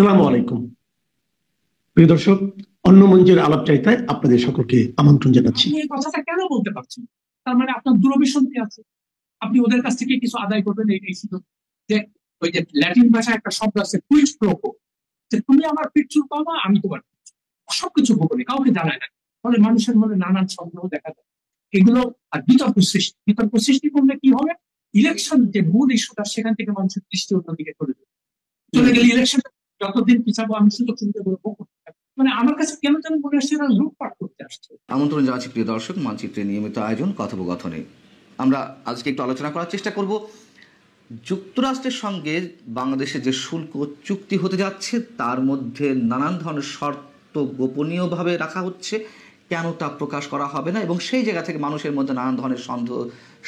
আসসালামু আলাইকুম প্রিয় দর্শক, অন্য মঞ্চের আলাপচারিতায় আপনাদের সকলকে আমন্ত্রণ জানাচ্ছি। আপনি এই কথাটা কেন বলতে পারছেন? তার মানে আপনার দূরভিসন্ধি আছে, আপনি ওদের কাছ থেকে কিছু আদায় করবেন। এই ছিল যে ওই যে ল্যাটিন ভাষায় একটা শব্দ আছে কুইড প্রোকো, যে তুমি আমার পিঠুর পাবা, আমি তোমার পিঠুর। সবকিছু গোপনে, কাউকে জানায় না। ফলে মানুষের মনে নানান সন্দেহ দেখা যায়। এগুলো আর বিতর্ক সৃষ্টি করলে কি হবে? ইলেকশন যে মূল ইস্যুটা, সেখান থেকে মানুষের দৃষ্টি অন্যদিকে চলে গেলে ইলেকশন যতদিন পিছাবো আমি সুযোগ সুবিধা করবো। মানে আমার কাছে কেন যেন মনে আসছে এরা লুটপাট করতে আসছে। আমন্ত্রণ জানাচ্ছি প্রিয় দর্শক, মানচিত্রের নিয়মিত আয়োজন কথোপকথনে আমরা আজকে একটু আলোচনা করার চেষ্টা করব যুক্তরাষ্ট্রের সঙ্গে বাংলাদেশের যে শুল্ক চুক্তি হতে যাচ্ছে তার মধ্যে নানান ধরনের শর্ত গোপনীয়ভাবে রাখা হচ্ছে, কেন তা প্রকাশ করা হবে না, এবং সেই জায়গা থেকে মানুষের মধ্যে নানান ধরনের সন্দেহ,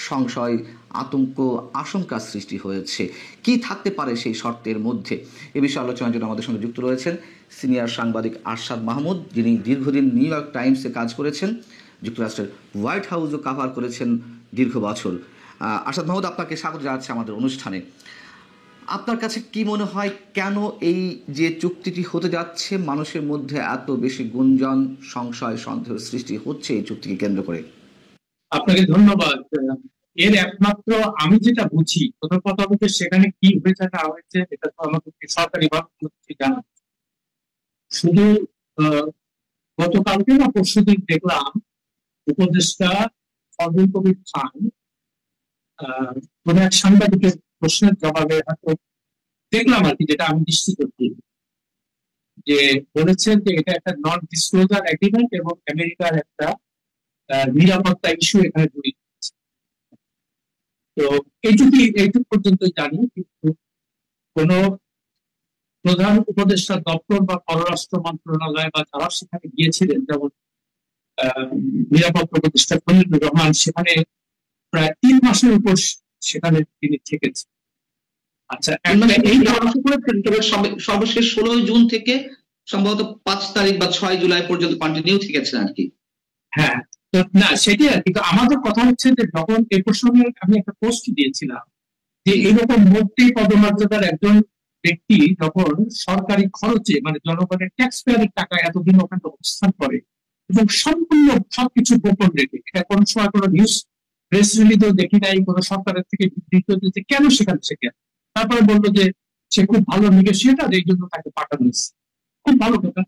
সংশয়, আতঙ্ক, আশঙ্কার সৃষ্টি হয়েছে। কি থাকতে পারে সেই শর্তের মধ্যে? এ বিষয়ে আলোচনার জন্য আমাদের সঙ্গে যুক্ত রয়েছেন সিনিয়র সাংবাদিক আরশাদ মাহমুদ, যিনি দীর্ঘদিন নিউ ইয়র্ক টাইমসে কাজ করেছেন, যুক্তরাষ্ট্রের হোয়াইট হাউসও কাভার করেছেন দীর্ঘ বছর। আরশাদ মাহমুদ, আপনাকে স্বাগত জানাচ্ছি আমাদের অনুষ্ঠানে। আপনার কাছে কি মনে হয়, কেন এই যে চুক্তিটি হতে যাচ্ছে মানুষের মধ্যে এত বেশি গুঞ্জন, সংশয়, সন্দেহ সৃষ্টি হচ্ছে এই চুক্তিকে কেন্দ্র করে? আপনাকে ধন্যবাদ। এর একমাত্র আমি যেটা বুঝি, প্রথম কথা হচ্ছে সেখানে কি হয়েছে না হয়েছে এটা তো আমাকে সরকারি ভাবে জানা। শুধু গতকালকে না পরশুদিন দেখলাম উপদেষ্টা ফজল কবির খান কোন এক সাংবাদিকের প্রশ্নের জবাবে হয়তো দেখলাম আর কি, যেটা আমি নিশ্চিত করি, যে বলেছেন যে এটা একটা নন ডিসক্লোজার এগ্রিমেন্ট এবং আমেরিকার একটা নিরাপত্তা ইস্যু এখানে জড়িত। তো এইটুকু পর্যন্ত জানি, কিন্তু কোন প্রধান উপদেষ্টা দপ্তর বা পররাষ্ট্র মন্ত্রণালয় বা যারা সেখানে গিয়েছিলেন, যেমন নিরাপত্তা উপদেষ্টা খলিলুর রহমান, সেখানে প্রায় 3 মাসের উপর সেখানে তিনি থেকেছেন। আচ্ছা, এই পরামর্শ করেছেন, তবে সর্বশেষ 16 জুন থেকে সম্ভবত 5 তারিখ বা 6 জুলাই পর্যন্ত কন্টিনিউ থেকেছেন আর কি। হ্যাঁ, তো না সেটাই আর কি। তো আমাদের কথা হচ্ছে যে যখন এই প্রসঙ্গে আমি একটা পোস্ট দিয়েছিলাম যে এইরকম মন্ত্রী পদমর্যাদার একজন ব্যক্তি যখন সরকারি খরচে, মানে জনগণের ট্যাক্স পেয়ারের টাকা এতদিন ওখানে অবস্থান করে এবং সম্পূর্ণ সবকিছু গোপন রেখে, এটা কোন সময় কোনো নিউজ প্রেস রিলিজও দেখি নাই, কোনো সরকারের থেকে বিবৃতি দিতে কেন সেখানে থেকে, তারপরে বললো যে সে খুব ভালো নেগোসিয়েটার, এই জন্য তাকে পাঠানো হয়েছে। খুব ভালো কথা।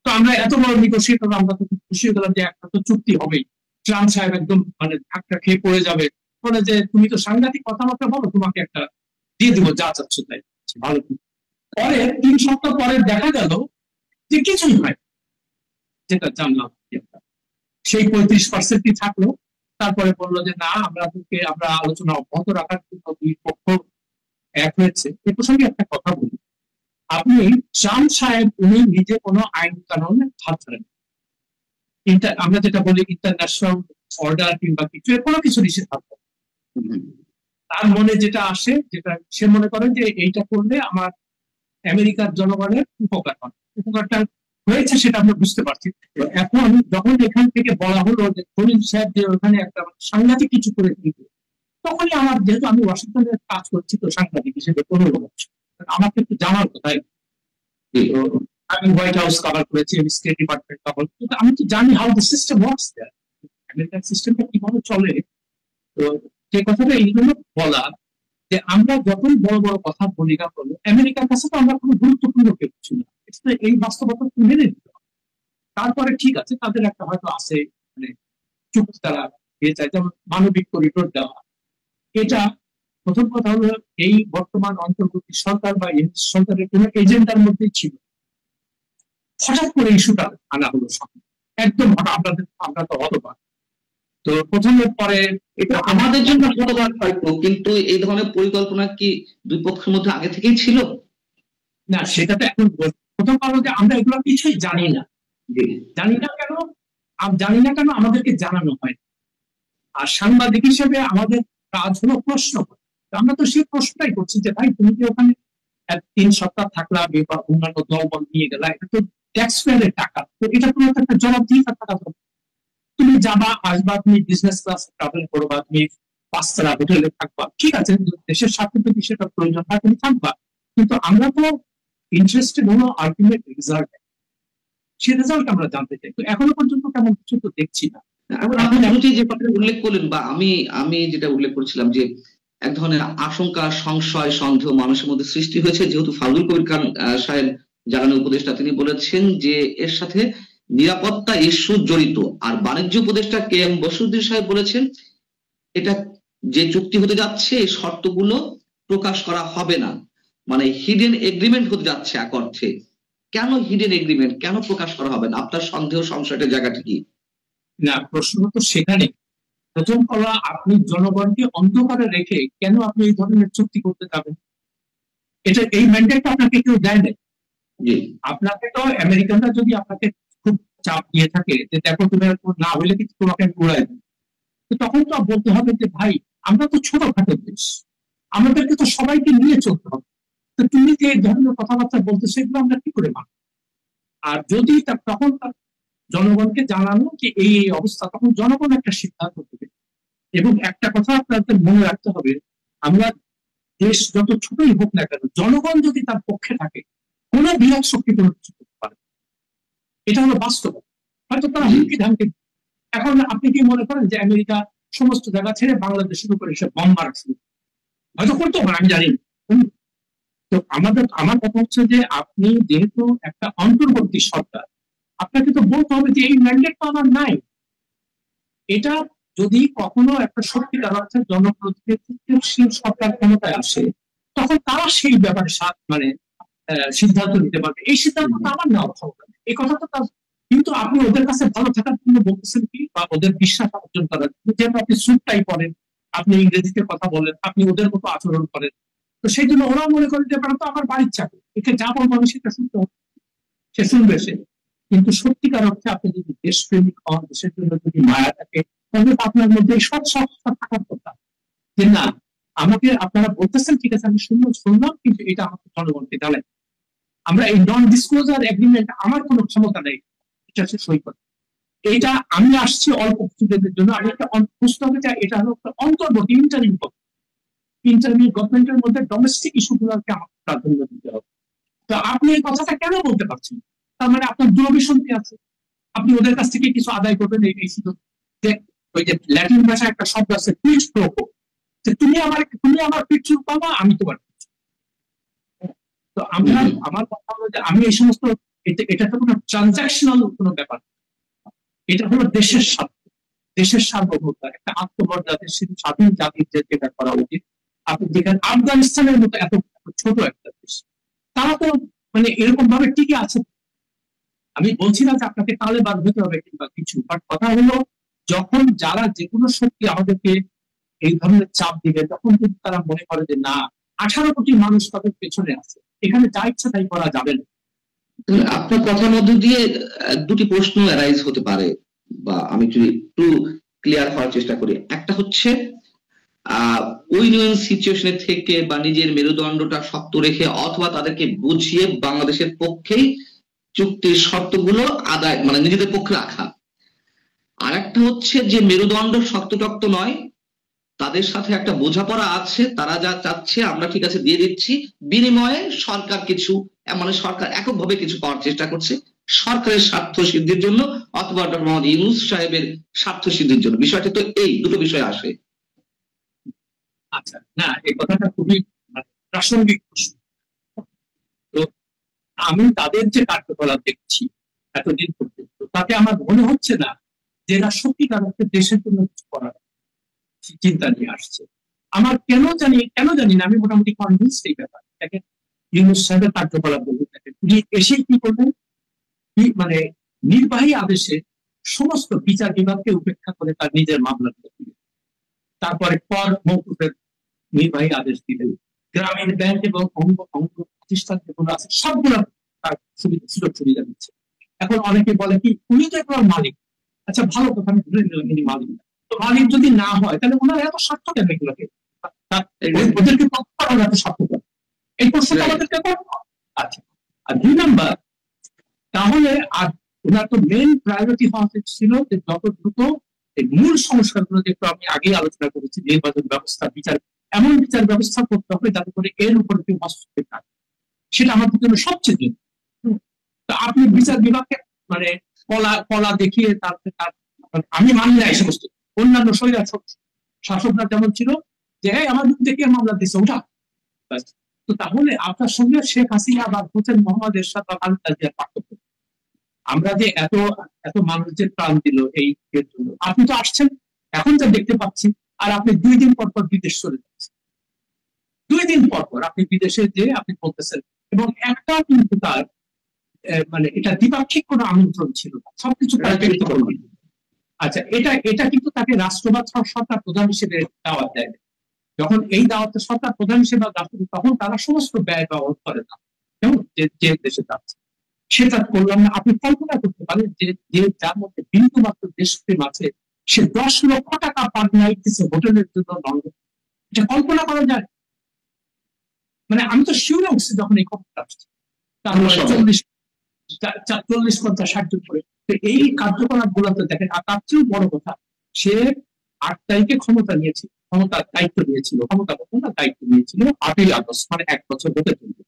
তো আমরা এত বড় নেগোসিয়েটর, আমরা তো খুশি হয়ে গেলাম যে একটা তো চুক্তি হবেই। ট্রাম্প সাহেব একদম মানে ধাক্কা খেয়ে পড়ে যাবে, বলে যে তুমি তো সাংঘাতিক কথাবার্তা বলো, তোমাকে একটা দিয়ে দিব, যা চাচ্ছ তাই। ভালো। পরে 3 সপ্তাহ পরে দেখা গেল যে কিছুই হয়, যেটা জানলাম সেই 35%ই থাকলো। তারপরে বললো যে না, আমরা আলোচনা অব্যাহত রাখার জন্য দুই পক্ষ এক হয়েছে। এ প্রসঙ্গে একটা কথা বলি, আপনি ট্রাম্প সাহেব উনি নিজে কোনো আইন কানুনে হাত ধরেন, আমরা যেটা বলি ইন্টারন্যাশনাল অর্ডার কিংবা কিছু, কোনো কিছু নিষেধ থাকবে। তার মনে যেটা আসে, যেটা সে মনে করেন যে এইটা করলে আমার আমেরিকার জনগণের উপকার হয়, উপকারটা হয়েছে সেটা আমরা বুঝতে পারছি। এখন যখন এখান থেকে বলা হলো যে খলিল সাহেব যে ওখানে একটা সাংঘাতিক কিছু করে দিবে, তখনই আমার, যেহেতু আমি ওয়াশিংটনে কাজ করছি তো সাংবাদিক হিসেবে 15 বছর, আমাকে একটু জানার কোথায়। আমি হোয়াইট হাউস কভার করেছি, আমি স্টেট ডিপার্টমেন্ট কভার, কিন্তু আমি তো জানি how the system works there, American সিস্টেমটা কিভাবে চলে। তো যে কথাটা এই জন্য বলা যে আমরা যখন বড় বড় কথা বলি না বলো, আমেরিকার কাছে তো আমরা কোনো গুরুত্বপূর্ণ কেউ কিছু না, এই বাস্তবতা মেনে নিতে হবে। তারপরে ঠিক আছে, তাদের একটা হয়তো আছে, মানে চুক্তি তারা দিয়ে চায়, যেমন মানবিক করিডোর দেওয়া। এটা প্রথম কথা হলো, এই বর্তমান অন্তর্বর্তী সরকার বা সরকারের কোন এজেন্ডার মধ্যেই ছিল। হঠাৎ করে ইস্যুটা আনা হলো সামনে, একদম হঠাৎ। আমরা তো হতবাক। তো প্রথমে পরে এটা আমাদের জন্য হতবাক হয়তো, কিন্তু এই ধরনের পরিকল্পনা কি দুই পক্ষের মধ্যে আগে থেকেই ছিল? না, সেটা তো এখন প্রথম কারণ যে আমরা এগুলো কিছুই জানি না। জানি না কেন? আমাদেরকে জানানো হয়। আর সাংবাদিক হিসেবে আমাদের কাজ হলো প্রশ্ন করা। আমরা তো সেই প্রশ্নটাই করছি যে ভাই, তুমি কি ওখানে 3 সপ্তাহ থাকলা বা অন্যান্য দলবল নিয়ে গেলা, এটা তো ট্যাক্স পেয়ারের টাকা, তো এটা কোনো একটা জবাবদিহিতার টাকা। তুমি যাবা আসবা, তুমি বিজনেস ক্লাস ট্রাভেল করবা, তুমি 5 তারা হোটেলে থাকবা, ঠিক আছে, দেশের স্বার্থে যদি সেটা প্রয়োজন হয় তুমি থাকবা। কিন্তু আমরা তো ইন্টারেস্টেড হলো আলটিমেট রেজাল্ট, সেই রেজাল্ট আমরা জানতে চাই। তো এখনো পর্যন্ত তেমন কিছু তো দেখছি না। এখন আপনি শুরুতেই যে কথাটা উল্লেখ করলেন, বা আমি যেটা উল্লেখ করছিলাম, যে এক ধরনের আশঙ্কা, সংশয়, সন্দেহ মানুষের মধ্যে সৃষ্টি হয়েছে, যেহেতু ফাজলুল কবির খান সাহেব জ্বালানি উপদেষ্টা, তিনি বলেছেন যে এর সাথে নিরাপত্তা ইস্যু জড়িত। আর বাণিজ্য উপদেষ্টা কে এম বসুদ্দিন সাহেব বলেছেন এটা যে চুক্তি হতে যাচ্ছে এই শর্তগুলো প্রকাশ করা হবে না, মানে হিডেন এগ্রিমেন্ট হতে যাচ্ছে এক অর্থে। কেন হিডেন এগ্রিমেন্ট, কেন প্রকাশ করা হবে না? আপনার সন্দেহ, সংশয়টার জায়গাটা কি? না, প্রশ্ন তো সেখানে। প্রথম কথা, আপনি জনগণকে অন্ধকারে রেখে কেন আপনি এই ধরনের চুক্তি করতে যাবেন? এটা এই ম্যান্ডেটটা আপনাকে কেউ দেয় না। জি, আপনাকে তো আমেরিকানরা যদি আপনাকে খুব চাপ দিয়ে থাকে যে দেখো তুমি না হইলে কিন্তু তোমাকে আমি উড়াই দেবো, তো তখন তো বলতে হবে যে ভাই আমরা তো ছোটখাটো দেশ, আমাদেরকে তো সবাইকে নিয়ে চলতে হবে, তো তুমি যে এই ধরনের কথাবার্তা বলতেছো এগুলো আমরা কি করে মানব? আর যদি তখন তার জনগণকে জানানো যে এই এই অবস্থা, তখন জনগণ একটা সিদ্ধান্ত দেবে। এবং একটা কথা আপনাদের মনে রাখতে হবে, আমরা দেশ যত ছোটই হোক না কেন, জনগণ যদি তার পক্ষে থাকে কোন বিরাট শক্তি কোনো কিছু করতে পারে, এটা হলো বাস্তব। হয়তো তারা হুমকি ধামকি। এখন আপনি কি মনে করেন যে আমেরিকা সমস্ত জায়গা ছেড়ে বাংলাদেশের উপরে এসে বম মারা শুরু করবে? হয়তো করতে পারে, আমি জানি না। তো আমার কথা হচ্ছে যে আপনি যেহেতু একটা অন্তর্বর্তী সরকার, আপনাকে তো বলতে হবে যে এই ম্যান্ডেট তো আমার নাই। এটা যদি কখনো একটা সত্যিকার অর্থে জনপ্রতিনিধিত্বশীল সরকার ক্ষমতায় আসে, তখন তারা সেই ব্যাপারে মানে সিদ্ধান্ত নিতে পারবে। এই সিদ্ধান্ত তো আমার নেওয়ার ক্ষমতা নেই, এই কথা তো তার। কিন্তু আপনি ওদের কাছে ভালো থাকার জন্য বলতেছেন কি, বা ওদের বিশ্বাস অর্জন করার জন্য, যেহেতু আপনি স্যুটটাই পরেন, আপনি ইংরেজিতে কথা বলেন, আপনি ওদের মতো আচরণ করেন, তো সেই জন্য ওরা মনে করে যে ব্যাপারটা তো আমার বাড়ির চাকরি, একে যা বলবো আমি সেটা শুনতে হবে, সে শুনবে সে। কিন্তু সত্যিকার অর্থে আপনি যদি দেশপ্রেমিক হন, দেশের জন্য যদি মায়া থাকে, তাহলে তো আপনার মধ্যে সৎ সৎটা থাকার কথা যে না, আমাকে আপনারা বলতেছেন ঠিক আছে, আমি শুনলাম, কিন্তু এটা আমাকে জনগণকে জানাই। আমরা এই নন ডিসক্লোজার এগ্রিমেন্ট, আমার কোনো ক্ষমতা নেই এটা হচ্ছে সই করা। এইটা আমি আসছি অল্প কিছুদিনের জন্য, আমি একটা বুঝতে হবে যে এটা হলো একটা অন্তর্বর্তী ইন্টারমিডিয়েট গভর্নমেন্টের মধ্যে ডোমেস্টিক ইস্যু গুলোকে আমাকে প্রাধান্য দিতে হবে। তো আপনি এই কথাটা কেন বলতে পারছেন? তার মানে আপনার দূরভিসন্ধি আছে, আপনি ওদের কাছ থেকে কিছু আদায় করবেন। এই ছিল যে ওই যে ল্যাটিন ভাষায় একটা শব্দ আছে পিচ প্রোকো, যে তুমি আমার পিছু পাবা, আমি তোমার পিছু। তো আমার কথা হলো যে আমি এই সমস্ত, এটা তো কোনো ট্রানজাকশনাল কোনো ব্যাপার, এটা হলো দেশের স্বার্থ, দেশের সার্বভৌমতা, একটা আত্মমর্যাদার স্বাধীন জাতির যেটা করা উচিত। আপনি যেখানে আফগানিস্তানের মতো এত ছোট একটা দেশ, তারা তো মানে এরকম ভাবে টিকে আছে। আমি বলছি না যে আপনাকে তালেবান হতে হবে কিংবা কিছু, বাট কথা হলো যখন যারা যে কোনো শক্তি আমাদেরকে এই ধরনের চাপ দিবে, তখন কিন্তু তারা মনে করে যে না, 18 কোটি মানুষ তাদের পেছনে আছে, এখানে যা ইচ্ছা তাই করা যাবে না। আপনার কথার মধ্য দিয়ে দুটি প্রশ্ন অ্যারাইজ হতে পারে, বা আমি যদি একটু ক্লিয়ার হওয়ার চেষ্টা করি। একটা হচ্ছে উইন উইন সিচুয়েশনে থেকে বা নিজের মেরুদণ্ডটা শক্ত রেখে অথবা তাদেরকে বুঝিয়ে বাংলাদেশের পক্ষেই চুক্তির শর্তগুলো আদায়, মানে নিজেদের পক্ষে রাখা। আর একটা হচ্ছে যে মেরুদণ্ড শক্তটক্ত নয়, তাদের সাথে একটা বোঝাপড়া আছে, তারা যা চাচ্ছে আমরা ঠিক আছে দিয়ে দিচ্ছি, বিনিময়ে সরকার কিছু, মানে সরকার এককভাবে কিছু পাওয়ার চেষ্টা করছে সরকারের স্বার্থ সিদ্ধির জন্য, অথবা ডক্টর মোহাম্মদ ইউনূস সাহেবের স্বার্থ সিদ্ধির জন্য। বিষয়টা তো এই দুটো বিষয় আসে। আচ্ছা, না, এই কথাটা খুবই প্রাসঙ্গিক প্রশ্ন। তো আমি তাদের যে কার্যকলাপ দেখছি এতদিন পর্যন্ত, তাতে আমার মনে হচ্ছে না যে এরা সত্যিকার অর্থে দেশের জন্য কিছু করার চিন্তা নিয়ে আসছে। আমার কেন জানি না, আমি মোটামুটি কনভিন্সড এই ব্যাপার। দেখেন, ইউনূস সাহেবের কার্যকলাপ বলতে দেখেন, উনি এসে কি করবেন, মানে নির্বাহী আদেশে সমস্ত বিচার বিভাগকে উপেক্ষা করে তার নিজের মামলা দিলেন। তারপরে কর মওকুফের নির্বাহী আদেশ দিলেন। গ্রামীণ ব্যাংক এবং অঙ্গ প্রতিষ্ঠান যেগুলো আছে সবগুলো তার সুযোগ সুবিধা দিচ্ছে। এখন অনেকে বলে কি উনি তো একবার মালিক। আচ্ছা, ভালো কথা, আমি ধরে নিলাম ইনি মালিক। তো মালিক যদি না হয় তাহলে ওনারা এত স্বার্থ কেন এগুলোকে, ওদেরকে তৎপর এত স্বার্থ কেন? এই প্রশ্নটা আমাদেরকে করতে হবে। আচ্ছা, আর 2 নাম্বার, তাহলে আর ওনার তো মেইন প্রায়োরিটি হওয়া ছিল যে যত দ্রুত এই মূল সংস্কারগুলো, যেহেতু আমি আগেই আলোচনা করেছি, নির্বাচন ব্যবস্থা, এমন বিচার ব্যবস্থা করতে হবে যাতে করে এর উপরে কেউ হস্তক্ষেপ না। সেটা আমাদের জন্য সবচেয়ে জরুরি। তো আপনি বিচার বিভাগকে মানে কলা কলা দেখিয়ে আমি মানি না এই সমস্ত অন্যান্য শাসকরা যেমন ছিল যে আমার বিরুদ্ধে কে মামলা দিচ্ছে ওটা। তো তাহলে আপনার সঙ্গে শেখ হাসিনা বা হোসেন মোহাম্মদ এরশাদ বা খালেদা জিয়ার পার্থক্য, আমরা যে এত এত মানুষের প্রাণ দিল এই এর জন্য, আপনি তো আসছেন এখন যা দেখতে পাচ্ছি, আর আপনি 2 দিন পর পর বিদেশ চলে যাচ্ছেন, 2 দিন পর পর আপনি বিদেশে যে আপনি বলতেছেন, এবং একটা কিন্তু তার মানে এটা দ্বিপাক্ষিক কোনো আমন্ত্রণ ছিল না, সবকিছু তার ব্যক্তিগত। আচ্ছা, এটা এটা কিন্তু তাকে রাষ্ট্রবাদ সরকার প্রধান হিসেবে দাওয়াত দেয়। যখন এই দাওয়াতের সরকার প্রধান হিসেবে তখন তারা সমস্ত ব্যয় ব্যবহার করে না, যেমন যে দেশে যাচ্ছে সেটা করলাম না। আপনি কল্পনা করতে পারেন যে যে যার মধ্যে বিন্দু মাত্র দেশপ্রেম আছে সে 10 লক্ষ টাকা পার নাইট দিচ্ছে হোটেলের জন্য লন্ডন, এটা কল্পনা করা যায়? মানে আমি তো শিউরে উঠছি যখন এই খবরটা আসছে, তারপরে 40-50-60 জন করে। তো এই কার্যকলাপ গুলোতে দেখেন, আর তার চেয়েও বড় কথা, সে 8 তারিখে ক্ষমতার দায়িত্ব নিয়েছিল, দায়িত্ব নিয়েছিল 8ই আগস্ট, মানে 1 বছর হতে চলবে।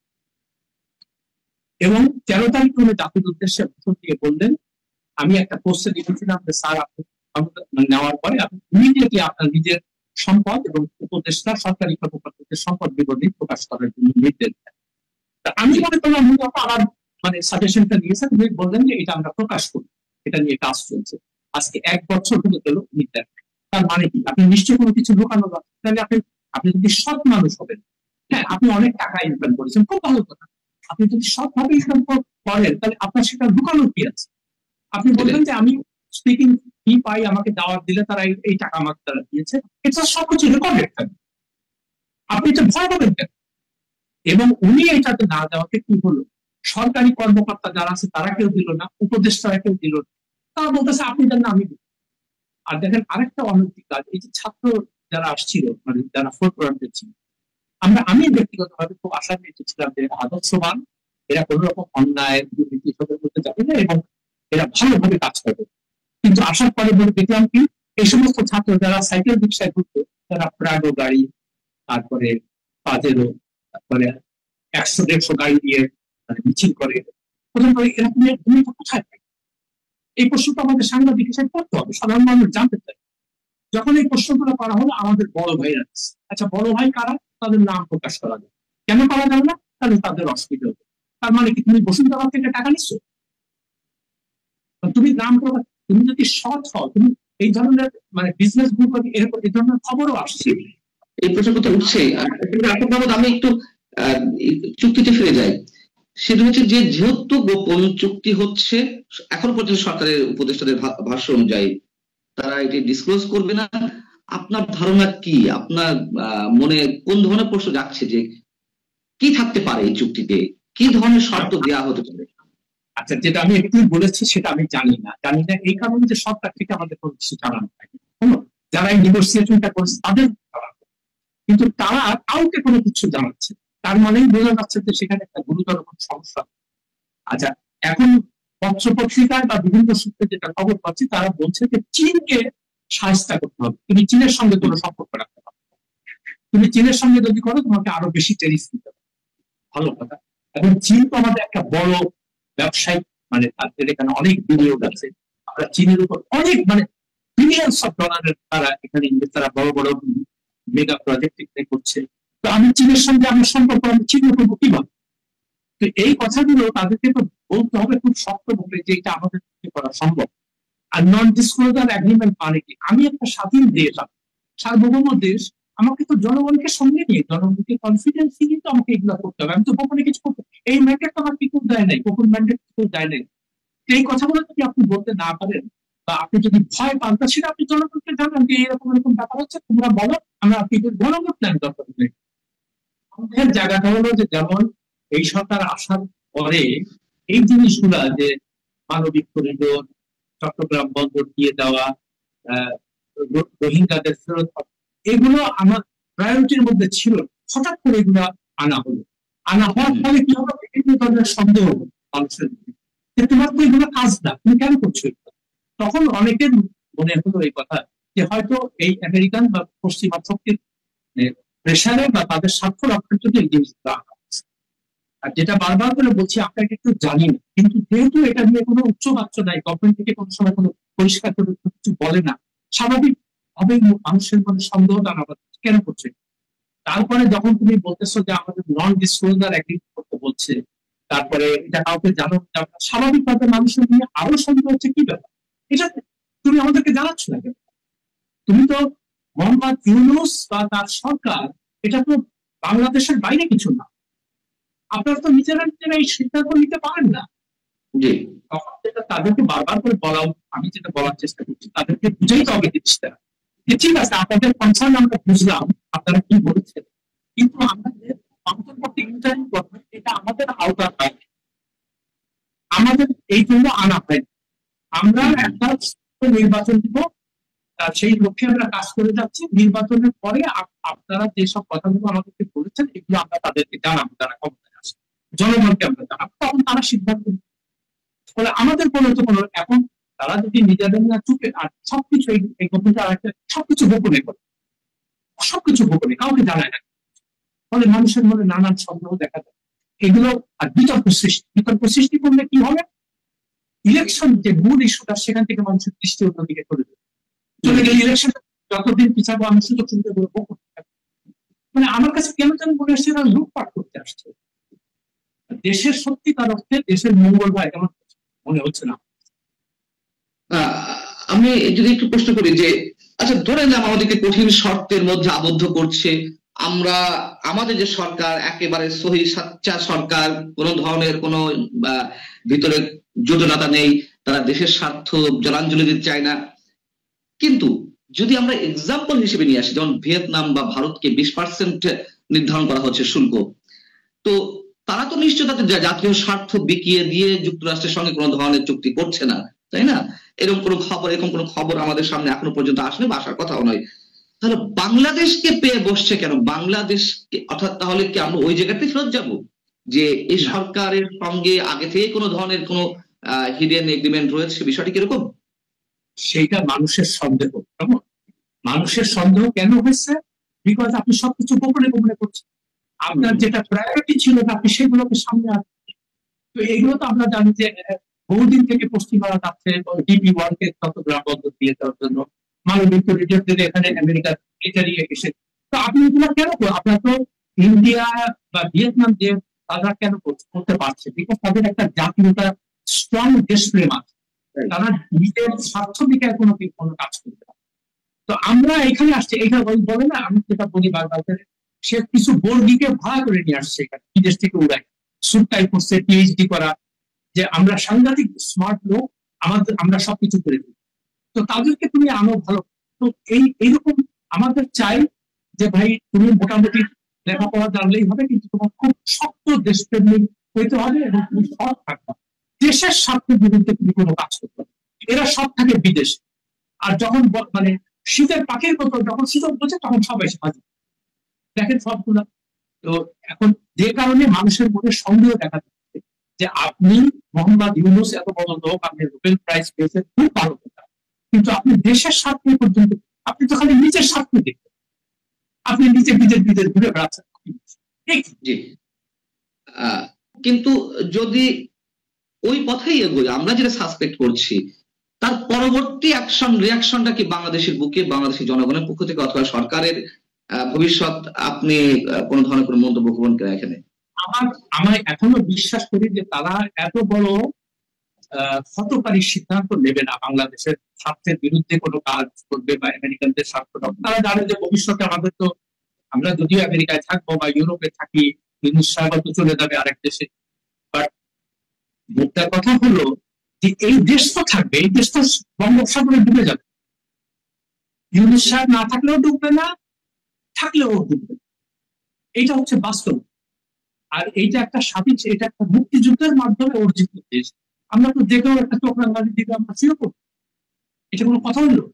এবং 13 তারিখ উনি জাতির উদ্দেশ্যে ভাষণ দিয়ে বললেন, আমি একটা পোস্টে লিখেছিলাম যে স্যার আপনি ক্ষমতা নেওয়ার পরে আপনি ইমিডিয়েটলি আপনার নিজের সম্পদ এবং উপদেষ্টা সরকারি কর্মকর্তাদের সম্পদ বিবরণী প্রকাশ করার জন্য নির্দেশ দেন। আমি মনে করলাম আমার মানে সাজেশনটা দিয়েছেন, উনি বললেন যে এটা আমরা প্রকাশ করি, এটা নিয়ে কাজ চলছে। আজকে 1 বছর হতে গেল উনি দেন। তার মানে কি? আপনি নিশ্চয়ই কোনো কিছু লুকানো না, তাহলে আপনি যদি সৎ মানুষ হবেন, হ্যাঁ আপনি অনেক টাকা ইনকাম করেছেন, খুব ভালো কথা। আপনি যদি সৎভাবে ইনকাম করেন তাহলে আপনার সেটা লুকানোর কি আছে? আপনি বলবেন যে আমি স্পিকিং ফি পাই, আমাকে দাওয়াত দিলে তারা এই টাকা আমাকে তারা দিয়েছে, এটা সবকিছু রেকর্ডেড থাকবে, আপনি এটা ভয় পাবেন কেন? এবং উনি এটাতে না দেওয়াতে কি হলো, সরকারি কর্মকর্তা যারা আছে তারা কেউ দিল না, উপদেষ্টারা কেউ দিল না, তারা বলতেছে আপনি দেন না আমি দিই। আর দেখেন আরেকটা অনৈতিক কাজ, এই যে ছাত্র যারা আসছিল, মানে যারা ফোর প্রান্তে ছিল, আমি ব্যক্তিগতভাবে খুব আশান্বিত ছিলাম যে আদর্শবান, এরা কোন রকম অন্যায় দুর্নীতি সবের করতে যাবে না এবং এরা ভালোভাবে কাজ করবে। কিন্তু আসার পরে বলে দেখলাম কি, এই সমস্ত ছাত্র যারা সাইকেল রিক্সায় ঘুরতো, তারা প্রাডো গাড়ি, তারপরে পাজেরো, তারপরে 100-150 গাড়ি দিয়ে মিছিল করে, এরকম ভূমিকা কোথায় পাই? এই প্রশ্নটা আমাদের সাংবাদিক হিসেবে করতে হবে, সাধারণ মানুষ জানতে চাই। যখন এই প্রশ্নগুলো করা হলো, আমাদের বড় ভাইরা, আচ্ছা বড় ভাই কারা, তাদের নাম প্রকাশ করা যায়, কেন করা যাবে না? তাহলে তাদের অসুবিধা হবে। তার মানে কি তুমি বসুন্ধরা থেকে টাকা নিচ্ছ? তুমি নাম প্রকাশ, তুমি যদি সৎ হও, তুমি এই ধরনের মানে বিজনেস গ্রুপ এরকম এই ধরনের খবরও আসছে। এই প্রশ্ন তো উঠছে। আমি একটু চুক্তিতে ফিরে যাই। সেটা হচ্ছে যে যেহেতু গোপন চুক্তি হচ্ছে, এখন পর্যন্ত সরকারের উপদেষ্টাদের ভাষ্য অনুযায়ী তারা এটি ডিসক্লোজ করবে না। আপনার ধারণা কি? আপনার মনে কোন ধরনের প্রশ্ন যাচ্ছে যে কি থাকতে পারে এই চুক্তিতে, কি ধরনের শর্ত দেওয়া হতে পারে? আচ্ছা, যেটা আমি একটু বলেছি সেটা আমি জানি না এই কারণে যে সরকার থেকে আমাদের কোনো কিছু জানানো থাকে, যারা এই নেগোসিয়েশনটা করছে তাদের, কিন্তু তারা কাউকে কোনো কিছু জানাচ্ছে, তার মানেই বোঝা যাচ্ছে যে সেখানে একটা গুরুতর সমস্যা। আচ্ছা, এখন পত্রপত্রিকায় বা বিভিন্ন সূত্রে যেটা খবর পাচ্ছি, তারা বলছে যে চীনকে সাহায্য করতে হবে, তুমি চীনের সঙ্গে কোনো সম্পর্ক রাখতে পারো, তুমি চীনের সঙ্গে যদি করো তোমাকে আরো বেশি ট্যারিফ দিতে হবে, ভালো কথা। এবং চীন তো আমাদের একটা বড় ব্যবসায়িক, মানে তাদের এখানে অনেক বিনিয়োগ আছে, আমরা চীনের উপর অনেক মানে বিলিয়নস অফ ডলারের তারা এখানে তারা বড় বড় মেগা প্রজেক্ট করছে। তো আমি চীনের সঙ্গে আমার সম্পর্ক আমি চীনের করবো কিভাবে? তো এই কথাগুলো তাদেরকে তো বলতে হবে খুব শক্তভাবে যে এটা আমাদের পক্ষে করা সম্ভব। আর নন ডিসক্লোজার এগ্রিমেন্ট মানে কি? আমি একটা স্বাধীন দেশ, সার্বভৌম দেশ, আমাকে তো জনগণকে সঙ্গে নিয়ে জনগণকে কনফিডেন্স নিয়ে তো আমাকে এগুলো করতে হবে, আমি তো গোপনে কিছু করতে, এই ম্যান্ডেট তো আমার কেউ দেয় নাই, গোপন ম্যান্ডেট কেউ দেয় নাই। এই কথাগুলো যদি আপনি বলতে না পারেন বা আপনি যদি ভয় পান, তা সেটা আপনি জনগণকে জানান যে এরকম এরকম ব্যাপার হচ্ছে, তোমরা বলো, আমরা আপনি জনগণ প্ল্যান দরকার নেই। জায়গাটা হলো যে যেমন এই সরকার আসার পরে এই জিনিসগুলা যে মানবিক করিডোর, চট্টগ্রাম বন্দর দিয়ে দেওয়া, রোহিঙ্গাদের ফেরত, এগুলো আমার প্রায়োরিটির মধ্যে ছিল। হঠাৎ করে এগুলো আনা হলো, আনা হওয়ার ফলে কি হলো, বিভিন্ন ধরনের সন্দেহ মানুষের যে তোমার তো এগুলো কাজ না, তুমি কেন করছো? তখন অনেকের মনে হলো এই কথা যে হয়তো এই আমেরিকান বা পশ্চিমা শক্তির প্রেসারে বা তাদের স্বার্থ রক্ষার জন্য এই জিনিসগুলো আনা হচ্ছে। আর যেটা বারবার করে বলছি, আপনাকে একটু জানি না, কিন্তু যেহেতু এটা নিয়ে কোনো উচ্চবাচ্য নাই, গভর্নমেন্ট থেকে কোনো সময় কোনো পরিষ্কার করে কিছু বলে না, স্বাভাবিক ভাবে মানুষের মনে সন্দেহ জানাবো কেন করছে। তারপরে যখন তুমি বলতেছো যে আমাদের নন ডিসক্লোজার এগ্রিমেন্ট করতে বলছে, তারপরে এটা কাউকে জানানো যাবে না, স্বাভাবিকভাবে মানুষের নিয়ে আরো সন্দেহ হচ্ছে। কি ব্যাপার এটা তুমি আমাদেরকে জানাচ্ছ না কেন? তুমি তো মোহাম্মদ ইউনূস বা তার সরকার, এটা তো বাংলাদেশের বাইরে কিছু না। আপনারা তো নিজেরা নিজেরা এই সিদ্ধান্ত নিতে পারেন না। জি। তখন যেটা তাদেরকে বারবার করে বলা, আমি যেটা বলার চেষ্টা করছি, তাদেরকে বুঝাইতে হবে জিনিসটা যে ঠিক আছে, আপনাদের কনসার্ন আমরা বুঝলাম, আপনারা কি বলেছেন, কিন্তু আমাদের অন্তর্বর্তী ইন্টারিম গভর্নমেন্ট এটা আমাদের আওতার বাইরে, আমাদের এই জন্য আনা হয়। আমরা একটা নির্বাচন দিব, সেই লক্ষ্যে আমরা কাজ করে যাচ্ছি। নির্বাচনের পরে আপনারা যেসব কথাগুলো আমাদেরকে বলেছেন, এগুলো আমরা তাদেরকে জানাবো, যারা ক্ষমতায় আছে, জনগণকে আমরা জানাবো, তখন তারা সিদ্ধান্ত নেবে। ফলে আমাদের কোনো তো কোনো এখন তারা যদি নিজেদের না চুপে আর সবকিছু এই গভর্নমেন্ট আর একটা সবকিছু গোপনে করে, সবকিছু গোপনে কাউকে জানায় না, ফলে মানুষের মনে নানান সন্দেহ দেখা যায়। এগুলো আর বিতর্ক সৃষ্টি করলে কি হবে? ইলেকশন যে মূল ইস্যুটা, সেখান থেকে মানুষের দৃষ্টি অন্যদিকে চলে গেলে ইলেকশন যতদিন পিছাবো আমি সুযোগ সুবিধা গুলো ভোগ করতে থাকবো। মানে আমার কাছে কেন যেন মনে হচ্ছে এরা লুটপাট করতে আসছে। দেশের সত্যিকার অর্থে দেশের মঙ্গল হয় এমন মনে হচ্ছে না। আহ, আমি যদি একটু প্রশ্ন করি যে আচ্ছা ধরে নিলাম আমাদেরকে কঠিন শর্তের মধ্যে আবদ্ধ করছে, আমরা আমাদের যে সরকার একেবারে সহি সাচ্চা সরকার, কোনো ধরনের কোনো ভিতরে যোজনাটা নেই, তারা দেশের স্বার্থ জলাঞ্জলি দিতে চায় না, কিন্তু যদি আমরা এক্সাম্পল হিসেবে নিয়ে আসি, যেমন ভিয়েতনাম বা ভারতকে 20% নির্ধারণ করা হচ্ছে শুল্ক, তো তারা তো নিশ্চয় তাদের জাতীয় স্বার্থ বিকিয়ে দিয়ে যুক্তরাষ্ট্রের সঙ্গে কোনো ধরনের চুক্তি করছে না, তাই না? এরকম কোনো খবর আমাদের সামনে এখনো পর্যন্ত আসেনি বা আসার কথাও নয়। তাহলে বাংলাদেশকে পেয়ে বসছে কেন? বাংলাদেশকে অর্থাৎ তাহলে কি আমরা ওই জায়গাতে ফেরত যাব যে এই সরকারের সঙ্গে আগে থেকে কোনো ধরনের কোনো হিডেন এগ্রিমেন্ট রয়েছে? বিষয়টি কিরকম? সেইটা মানুষের সন্দেহ। কেমন মানুষের সন্দেহ কেন হয়েছে? বিকজ আপনি সবকিছু গোপনে গোপনে করছেন। আপনার যেটা প্রায়োরিটি ছিল আপনি সেগুলোকে সামনে আসছেন। তো এইগুলো তো আমরা জানি যে বহুদিন থেকে পশ্চিমবঙ্গ যাচ্ছে ডিপি ওয়ার্ল্ডকে চট্টগ্রাম বন্দর দিয়ে দেওয়ার জন্য, মানবিক রিটার্ন এখানে আমেরিকার মিলিটারি এসে। তো আপনি এগুলো কেন আপনার তো ইন্ডিয়া বা ভিয়েতনাম যে তারা কেন করতে পারছে? বিকজ তাদের একটা জাতীয়তা স্ট্রং দেশপ্রেম আছে, তারা নিজের স্বার্থ দিকে কোনো কাজ করতে পারে। তো আমরা এখানে আসছি, এটা বলে না, আমি যেটা বলি বারবার করে, সে কিছু বর্গীকে ভাড়া করে নিয়ে আসছে এখানে বিদেশ থেকে উড়ায়, সুটটাই করছে, পিএইচডি করা, যে আমরা সাংঘাতিক স্মার্ট লোক, আমরা সবকিছু করে দিই। তো তাদেরকে তুমি আনো ভালো। তো এইরকম আমাদের চাই যে ভাই তুমি মোটামুটি লেখাপড়া জানলেই হবে, কিন্তু তোমার খুব শক্ত দেশপ্রেমিক হইতে হবে এবং তুমি সৎ থাকবে, দেশের স্বার্থের বিরুদ্ধে তুমি কোনো কাজ করতে হবে। এরা সব থাকে বিদেশ। আর যখন মানে শীতের পাখির মতো যখন সুযোগ বোঝে তখন সবাই হাজির, দেখেন সবগুলা। তো এখন যে কারণে মানুষের মধ্যে সন্দেহ দেখা যাচ্ছে যে আপনি মোহাম্মদ ইউনূস এত বড় লোক, আপনি নোবেল প্রাইজ পেয়েছেন, খুব ভালো কথা, কিন্তু আপনি দেশের স্বার্থ পর্যন্ত, আপনি তো খালি নিজের স্বার্থ দেখবেন, আপনি নিজে বিদেশ বিদেশ ঘুরে বেড়াচ্ছেন। জি। কিন্তু যদি ওই পথেই এগোই, আমরা যেটা সাসপেক্ট করছি, তার পরবর্তী রিয়াকশনটা কি বাংলাদেশের বুকে, বাংলাদেশের জনগণের পক্ষ থেকে অথবা সরকারের ভবিষ্যৎ, আপনি কোনো ধরনের কোনো মন্তব্য করবেন কিনা এখানে? আমার এখনো বিশ্বাস করি যে তারা এত বড় হতকারী সিদ্ধান্ত নেবে না বাংলাদেশের স্বার্থের বিরুদ্ধে কোনো কাজ করবে বা আমেরিকানদের স্বার্থ। তারা জানে যে ভবিষ্যতে আমাদের তো, আমরা যদিও আমেরিকায় থাকবো বা ইউরোপে থাকি, ইউনূস সাহেব তো চলে যাবে আরেক দেশে, বাট মুদ্রার কথা হলো যে এই দেশ তো থাকবে, এই দেশ তো বঙ্গোপসাগরে ডুবে যাবে। ইউনূস সাহেব না থাকলেও ডুববে না, থাকলেও ডুববে। এইটা হচ্ছে বাস্তব। আর এইটা একটা স্বাধীন, এটা একটা মুক্তিযুদ্ধের মাধ্যমে অর্জিত দেশ। আমরা তো যে কেউ একটা চোখ রাঙালি দিকে আমরা ফিরে করবো, এটা কোনো কথা হলো?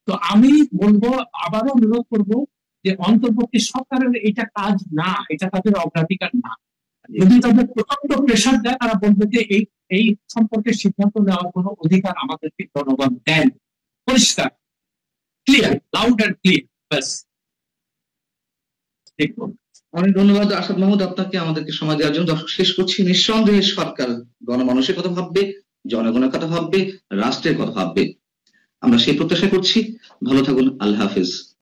তো আমি বলবো, আবারও অনুরোধ করবো যে অন্তর্বর্তী সরকারের এটা কাজ না, এটা তাদের অগ্রাধিকার না। যদি তাদের প্রচন্ড প্রেশার দেয়, তারা বলবে যে এই সম্পর্কে সিদ্ধান্ত নেওয়ার কোনো অধিকার আমাদেরকে জনগণ দেন। পরিষ্কার, ক্লিয়ার, লাউড অ্যান্ড ক্লিয়ার, ব্যাস। দেখুন। অনেক ধন্যবাদ আসাদ মাহমুদ আপনাকে আমাদেরকে সময় দেওয়ার জন্য। দর্শক, শেষ করছি, নিঃসন্দেহে সরকার গণমানুষের কথা ভাববে, জনগণের কথা ভাববে, রাষ্ট্রের কথা ভাববে, আমরা সেই প্রত্যাশা করছি। ভালো থাকুন, আল্লাহ হাফেজ।